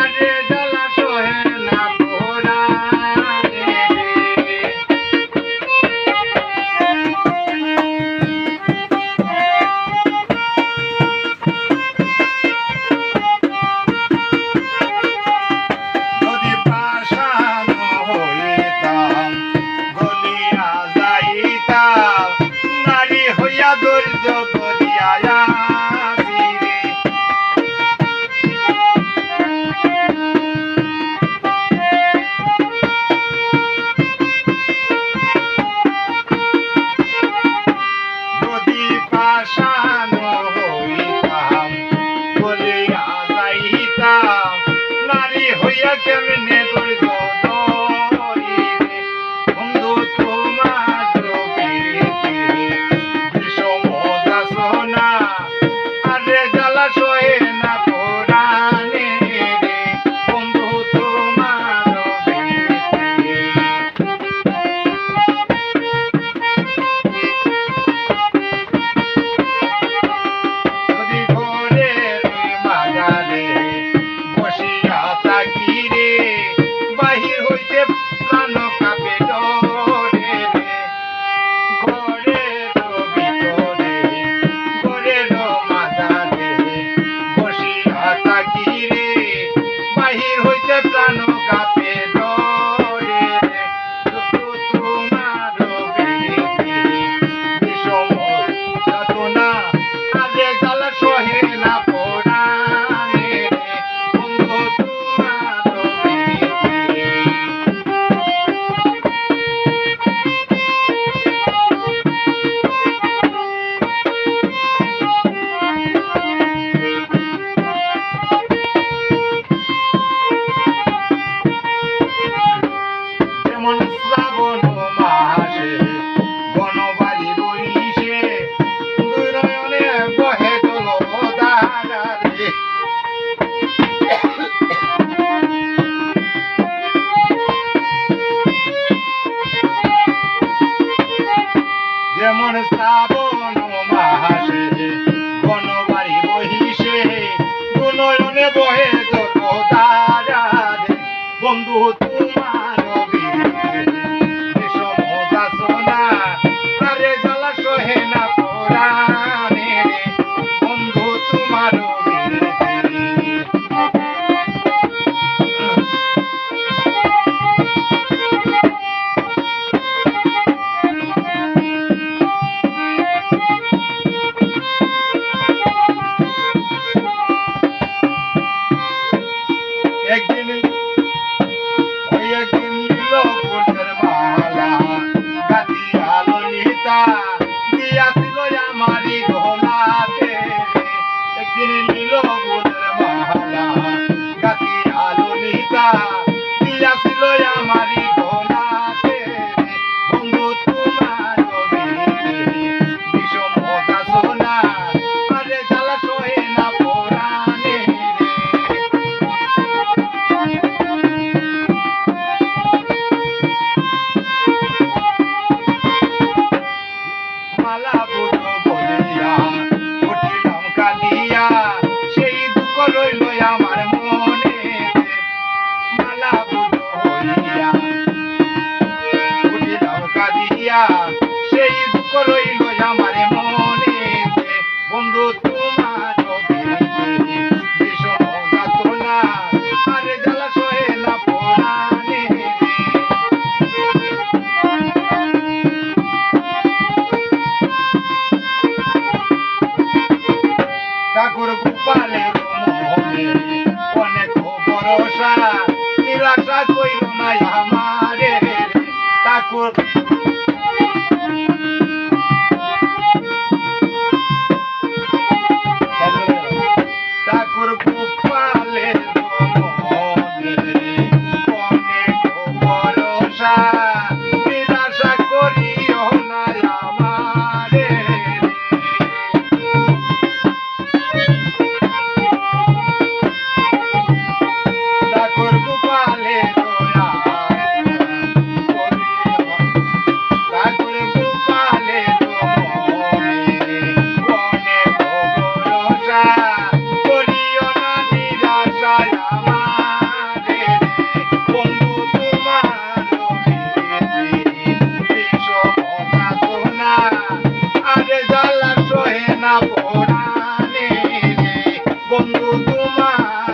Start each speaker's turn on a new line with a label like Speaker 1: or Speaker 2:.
Speaker 1: আরে জ্বালা সহে না পোড়ানে রে। যদি পাষাণ হইতাম গলিয়া যাইতাম, নারী হইয়া ধৈর্য ধরিয়া আছি রে। যদি পাষাণ হইতাম বলিয়া যাইতাম, নারী হইয়া কেমনে ধৈর্য ধরিবে। বন্ধু তোমার প্রীতি বিষম যাচনা, আরে জ্বালা সহে না পোড়ানে রে। বন্ধু তোমার প্রীতি যদি ঘরের বাজারে বসিয়া থাকি রে, বাহির হইতে প্রাণ কাঁপে ডরে রে। ঘরের ভিতরে ঘরের মাঝারে বসিয়া থাকি রে, বাহির হইতে প্রাণ কাঁপে ডরে রে। শুধু তোমার প্রীতি বিষম যাতনা, আরে জ্বালা সহে না পোড়ানে রে। বন্ধু তোমার প্রীতি যেমন শ্রাবণ মাসে বনবাড়ি বইসে, দুই নয়নে বহে জলধারা রে। যেমন শ্রাবণ মাসে বনবাড়ি বহিসে, দু নয়নে বহে জলধারা রে। বন্ধু তোমার বিষম যাচনা, আরে জ্বালা সহে না পোড়ানে রে। বন্ধু তোমার একদিন একদিন নীল ফুলের মালা গাঁথিয়া ললিতা দিয়াছিল আমারি গলাতে রে। একদিন নীল ফুলের মালা গাঁথিয়া ললিতা দিয়াছিল আমারি গলাতে রে। বন্ধু তোমার প্রীতি বিষম যাচনা, আরে জ্বালা সহে না পোড়ানে রে। মালা বুঝো বলিয়া উঠিলাম কাঁদিয়া, সেই দুঃখ রইল আমার মনে রে। মালা বুঝো হইয়া উঠিলাম কাঁদিয়া, সেই দুঃখ রইল আমার মনে রে। বন্ধু তোমার প্রীতি বিষম যাতনা, আরে জ্বালা সহে না পোড়ানে রে। ঠাকুর গোপালের মনে অনেক ভরসা, নিরাশা কইল না আমারে রে। ঠাকুর ঠাকুর গোপালের মনে অনেক ভরসা, নিরাশা করিও না আমারে রে। ঠাকুর গোপালের পরাণে রে বন্ধু তোমার